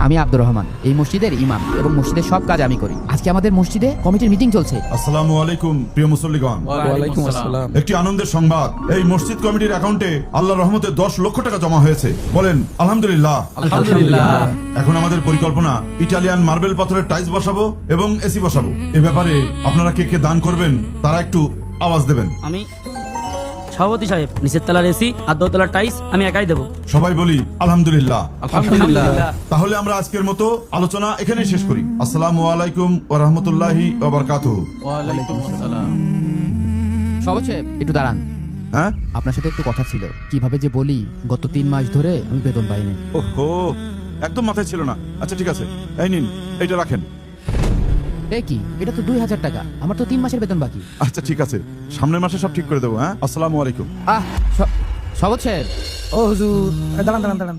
আমি আব্দুর রহমান, এই মসজিদের ইমাম এবং মসজিদের সব কাজ আমি করি। আজকে আমাদের মসজিদে কমিটির মিটিং চলছে। আসসালামু আলাইকুম প্রিয় মুসল্লিগণ। ওয়ালাইকুম আসসালাম। একটি আনন্দের সংবাদ, এই মসজিদ কমিটির অ্যাকাউন্টে আল্লাহর রহমতে 10 লক্ষ টাকা জমা হয়েছে। বলেন আলহামদুলিল্লাহ। আলহামদুলিল্লাহ। এখন আমাদের পরিকল্পনা ইটালিয়ান মার্বেল পাথরের টাইলস বসাবো এবং এসি বসাবো। এ ব্যাপারে আপনারা কে কে দান করবেন তারা একটু আওয়াজ দেবেন। আমি সভাপতি সাহেব, নিচের তলার এসি আর দোতলার টাইস আমি একাই দেবো। সবাই বলি আলহামদুলিল্লাহ। আলহামদুলিল্লাহ। তাহলে আমরা আজকের মতো আলোচনা এখানেই শেষ করি। আসসালামু আলাইকুম ওয়া রাহমাতুল্লাহি ওয়া বারাকাতুহু। ওয়ালাইকুম আসসালাম। সবাই একটু দাঁড়ান, হ্যাঁ, আপনার সাথে একটু কথা ছিল। কিভাবে যে বলি, গত 3 মাস ধরে আমি বেতন পাইনি। ওহো, একদম মাথায় ছিল না। আচ্ছা ঠিক আছে, এই নিন, এইটা রাখেন। এ কি, এটা তো 2000 টাকা। আমার তো 3 মাসের বেতন বাকি। আচ্ছা ঠিক আছে, সামনের মাসে সব ঠিক করে দেবো। হ্যাঁ, আসসালামু আলাইকুম। সবত সাহেব। ও হুজুর, দাঁড়ান।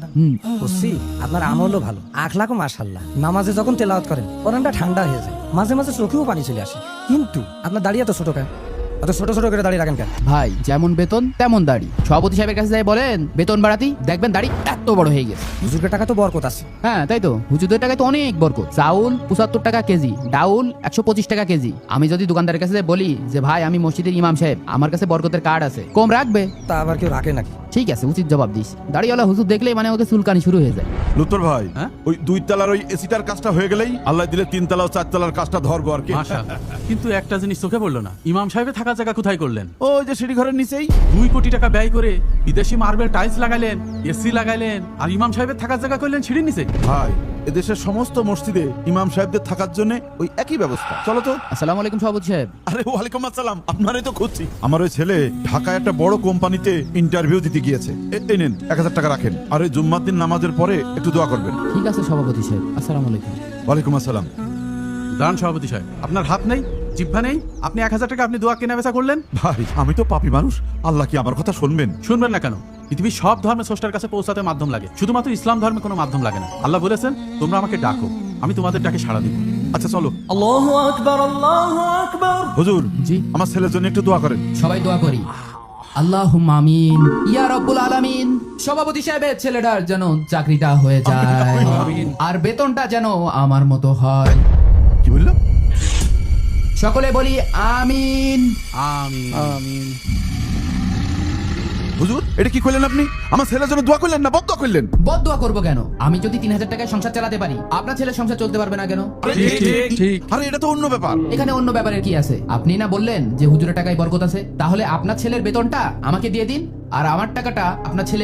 বুঝছি আপনার আমলও ভালো, আখলাকও মাশাআল্লাহ। নামাজে যখন তেলাওয়াত করেন কোরআনটা ঠান্ডা হয়ে যায়, মাঝে মাঝে চোখেও পানি চলে আসে। কিন্তু আপনার দাড়ি এত ছোট কেন? এত ছোট ছোট করে দাড়ি রাখেন কেন? ভাই, যেমন বেতন তেমন দাড়ি। সভাপতি সাহেবের কাছে যাই বলেন বেতন বাড়াতি, দেখবেন দাড়ি এত বড় হয়ে গেছে। হুজুরের টাকা তো বরকত আছে। হ্যাঁ তাই তো, হুজুরদের টাকায় তো অনেক বরকত। চাউল 75 টাকা কেজি, ডাউল 125 টাকা কেজি। আমি যদি দোকানদারের কাছে যাই বলি যে ভাই আমি মসজিদের ইমাম সাহেব, আমার কাছে বরকতের কার্ড আছে, কম রাখবে? তা আবার কেউ রাখে নাকি? ঠিক আছে, উচিত জবাব দিস। দাড়িওয়ালা হুজুর দেখলেই মানে ওকে চুলকানি শুরু হয়ে যায়। লুত্তর ভাই, হ্যাঁ? ওই 2 তলার ওই এসিটার কাজটা হয়ে গেলেই আল্লাহ দিলে 3 তলা ও 4 তলার কাজটা ধরবো আর কি। মাশাআল্লাহ। কিন্তু একটা জিনিস চোখে পড়লো না, ইমাম সাহেবের থাকার জায়গা কোথায় করলেন? ওই যে সিঁড়ি ঘরের নিচেই। 2 কোটি টাকা ব্যয় করে বিদেশি মার্বেল টাইলস লাগাইলেন, এসি লাগাইলেন, আর ইমাম সাহেবের থাকার জায়গা করলেন সিঁড়ির নিচে। ভাই, এদেশের সমস্ত মসজিদে ইমাম সাহেবদের থাকার জন্য ওই একই ব্যবস্থা। চলো তো। আসসালামু আলাইকুম সভাপতি সাহেব। আরে ওয়ালাইকুম আসসালাম, আপনারই তো খুঁজছি। আমার ওই ছেলে ঢাকায় একটা বড় কোম্পানিতে ইন্টারভিউ দিতে গিয়েছে। এই নেন 1000 টাকা রাখেন, আর ওই জুম্মার দিন নামাজের পরে একটু দোয়া করবেন। ঠিক আছে সভাপতি সাহেব, আসসালামু আলাইকুম। ওয়ালাইকুম আসসালাম। দান সভাপতি সাহেব, আপনার হাত নেই, জিহ্বা নেই, আপনি 1000 টাকা আপনি দোয়া কেনা বেচা করলেন। ভাই, আমি তো পাপী মানুষ, আল্লাহ কি আমার কথা শুনবেন? শুনবেন না কেন? পৃথিবীর সব ধর্মের স্রষ্টার কাছে পৌঁছাতে মাধ্যম লাগে, শুধুমাত্র ইসলাম ধর্মে কোনো মাধ্যম লাগে না। আল্লাহ বলেছেন তোমরা আমাকে ডাকো, আমি তোমাদের ডাকে সাড়া দিব। আচ্ছা চলো। আল্লাহু আকবার, আল্লাহু আকবার। হুজুর, জি। আমার ছেলের জন্য একটু দোয়া করেন। সবাই দোয়া করি। আল্লাহুম্মা আমিন ইয়া রাব্বুল আলামিন। সভাপতি সাহেবের ছেলেটার যেন চাকরিটা হয়ে যায়, আর বেতনটা যেন আমার মতো হয়। কি বললো? সকলে বলি আমিন। আমিন। হুজুর, এটা কি করলেন আপনি? আমার ছেলের জন্য দোয়া করলেন না বদদোয়া করলেন? বদদোয়া করব কেন? আমি যদি 3000 টাকায় সংসার চালাতে পারি, আপনার ছেলের সংসার চলতে পারবে না কেন? ঠিক। আরে এটা তো অন্য ব্যাপার। এখানে অন্য ব্যাপারের কি আছে? আপনি না বললেন যে হুজুরের টাকায় বরকত আছে? তাহলে আপনার ছেলের বেতনটা আমাকে দিয়ে দিন, আর আমার টাকাটা আপনার ছেলে